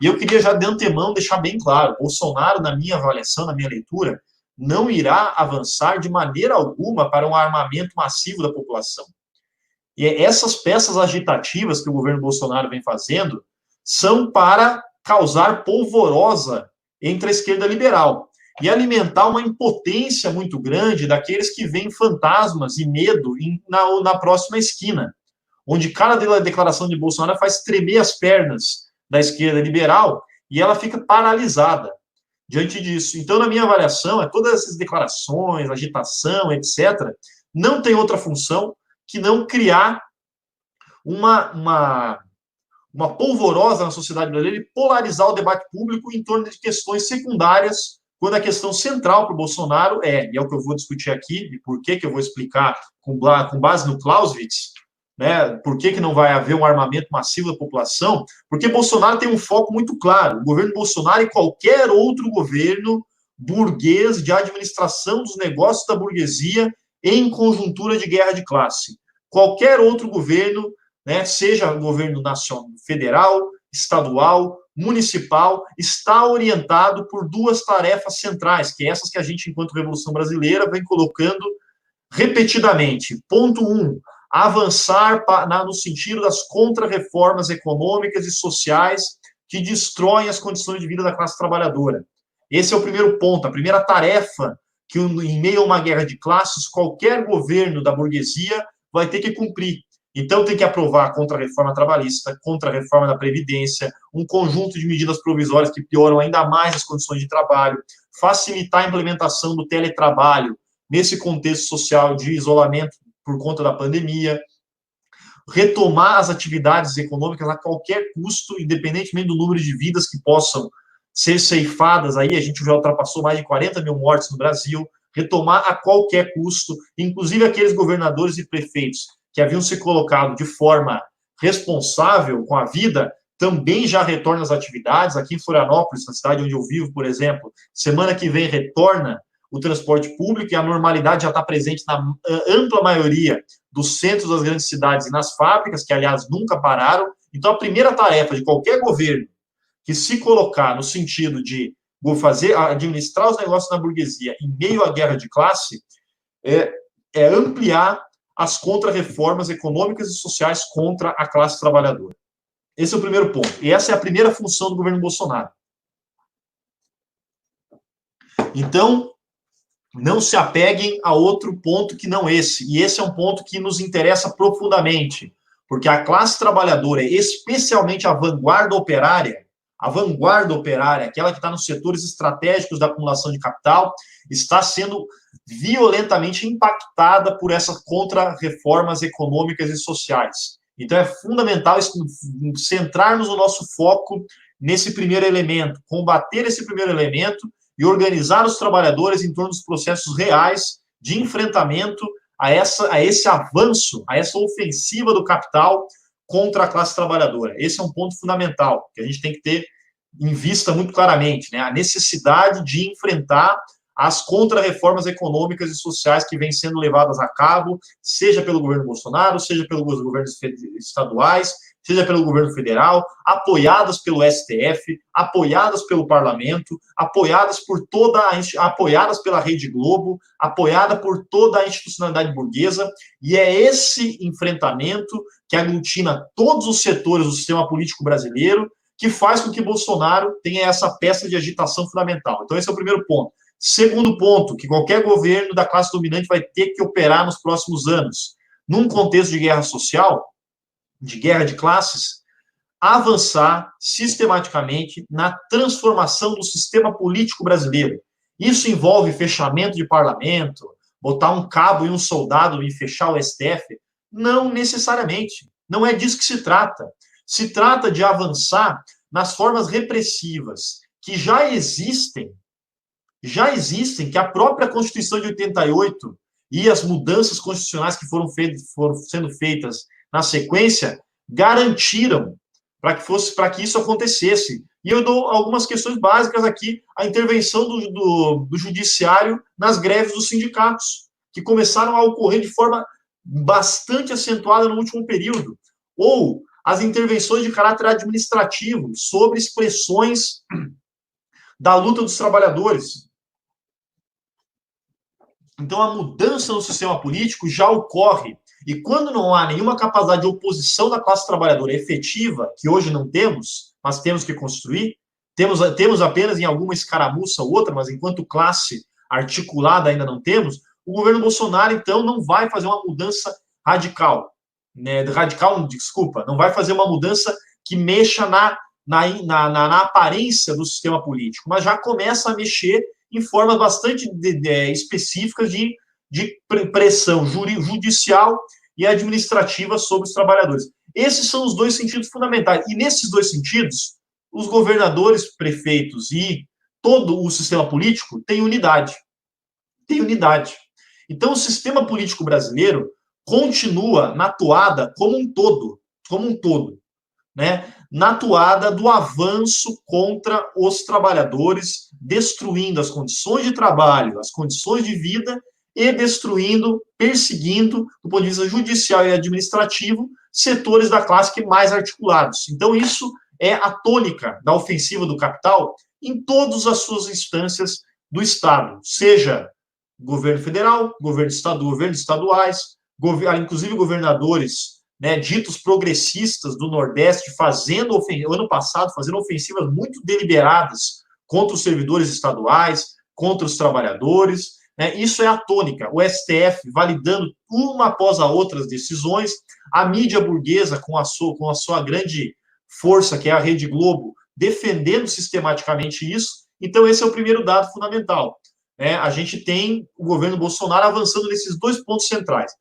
E eu queria já de antemão deixar bem claro, Bolsonaro, na minha avaliação, na minha leitura, não irá avançar de maneira alguma para um armamento massivo da população. E essas peças agitativas que o governo Bolsonaro vem fazendo são para causar polvorosa entre a esquerda liberal e alimentar uma impotência muito grande daqueles que veem fantasmas e medo na próxima esquina, onde cada declaração de Bolsonaro faz tremer as pernas da esquerda liberal e ela fica paralisada diante disso. Então, na minha avaliação, todas essas declarações, agitação, etc., não tem outra função que não criar uma polvorosa na sociedade brasileira e polarizar o debate público em torno de questões secundárias, quando a questão central para o Bolsonaro e é o que eu vou discutir aqui, e por que eu vou explicar com base no Clausewitz, né, por que não vai haver um armamento massivo da população, porque Bolsonaro tem um foco muito claro, o governo Bolsonaro e qualquer outro governo burguês de administração dos negócios da burguesia em conjuntura de guerra de classe. Qualquer outro governo, né, seja governo nacional, federal, estadual, municipal, está orientado por duas tarefas centrais, que é essas que a gente, enquanto Revolução Brasileira, vem colocando repetidamente. Ponto 1, avançar no sentido das contra-reformas econômicas e sociais que destroem as condições de vida da classe trabalhadora. Esse é o primeiro ponto, a primeira tarefa que, em meio a uma guerra de classes, qualquer governo da burguesia vai ter que cumprir. Então, tem que aprovar a contra-reforma trabalhista, contra-reforma da Previdência, um conjunto de medidas provisórias que pioram ainda mais as condições de trabalho, facilitar a implementação do teletrabalho nesse contexto social de isolamento por conta da pandemia, retomar as atividades econômicas a qualquer custo, independentemente do número de vidas que possam ser ceifadas. Aí a gente já ultrapassou mais de 40 mil mortes no Brasil, retomar a qualquer custo, inclusive aqueles governadores e prefeitos que haviam se colocado de forma responsável com a vida, também já retornam às atividades. Aqui em Florianópolis, na cidade onde eu vivo, por exemplo, semana que vem retorna o transporte público e a normalidade já está presente na ampla maioria dos centros das grandes cidades e nas fábricas, que, aliás, nunca pararam. Então, a primeira tarefa de qualquer governo que se colocar no sentido de administrar os negócios na burguesia em meio à guerra de classe é ampliar as contra-reformas econômicas e sociais contra a classe trabalhadora. Esse é o primeiro ponto. E essa é a primeira função do governo Bolsonaro. Então, não se apeguem a outro ponto que não esse. E esse é um ponto que nos interessa profundamente, porque a classe trabalhadora, especialmente a vanguarda operária, aquela que está nos setores estratégicos da acumulação de capital, está sendo violentamente impactada por essas contra-reformas econômicas e sociais. Então, é fundamental centrarmos o nosso foco nesse primeiro elemento, combater esse primeiro elemento e organizar os trabalhadores em torno dos processos reais de enfrentamento a esse avanço, a essa ofensiva do capital contra a classe trabalhadora. Esse é um ponto fundamental, que a gente tem que ter em vista muito claramente, né? A necessidade de enfrentar as contra-reformas econômicas e sociais que vêm sendo levadas a cabo, seja pelo governo Bolsonaro, seja pelos governos estaduais, seja pelo governo federal, apoiadas pelo STF, apoiadas pelo parlamento, apoiadas pela Rede Globo, apoiada por toda a institucionalidade burguesa, e é esse enfrentamento que aglutina todos os setores do sistema político brasileiro, que faz com que Bolsonaro tenha essa peça de agitação fundamental. Então, esse é o primeiro ponto. Segundo ponto, que qualquer governo da classe dominante vai ter que operar nos próximos anos, num contexto de guerra social, de guerra de classes, avançar sistematicamente na transformação do sistema político brasileiro. Isso envolve fechamento de parlamento, botar um cabo e um soldado e fechar o STF? Não necessariamente. Não é disso que se trata. Se trata de avançar nas formas repressivas que já existem, que a própria Constituição de 88 e as mudanças constitucionais que foram sendo feitas na sequência garantiram para que isso acontecesse. E eu dou algumas questões básicas aqui, a intervenção do judiciário nas greves dos sindicatos, que começaram a ocorrer de forma bastante acentuada no último período, ou as intervenções de caráter administrativo sobre expressões da luta dos trabalhadores. Então, a mudança no sistema político já ocorre. E quando não há nenhuma capacidade de oposição da classe trabalhadora efetiva, que hoje não temos, mas temos que construir, temos apenas em alguma escaramuça ou outra, mas enquanto classe articulada ainda não temos, o governo Bolsonaro, então, não vai fazer uma mudança radical. Né? Radical, desculpa, não vai fazer uma mudança que mexa na aparência do sistema político, mas já começa a mexer em formas bastante específicas de pressão judicial e administrativa sobre os trabalhadores. Esses são os dois sentidos fundamentais. E nesses dois sentidos, os governadores, prefeitos e todo o sistema político têm unidade. Tem unidade. Então, o sistema político brasileiro continua na toada como um todo, né? Na toada do avanço contra os trabalhadores, destruindo as condições de trabalho, as condições de vida e destruindo, perseguindo, do ponto de vista judicial e administrativo, setores da classe que mais articulados. Então, isso é a tônica da ofensiva do capital em todas as suas instâncias do Estado, seja governo federal, governos estaduais, inclusive governadores, né, ditos progressistas do Nordeste, ano passado, fazendo ofensivas muito deliberadas contra os servidores estaduais, contra os trabalhadores. Né, isso é a tônica. O STF validando uma após a outra as decisões, a mídia burguesa, com a sua grande força, que é a Rede Globo, defendendo sistematicamente isso. Então, esse é o primeiro dado fundamental. A gente tem o governo Bolsonaro avançando nesses dois pontos centrais.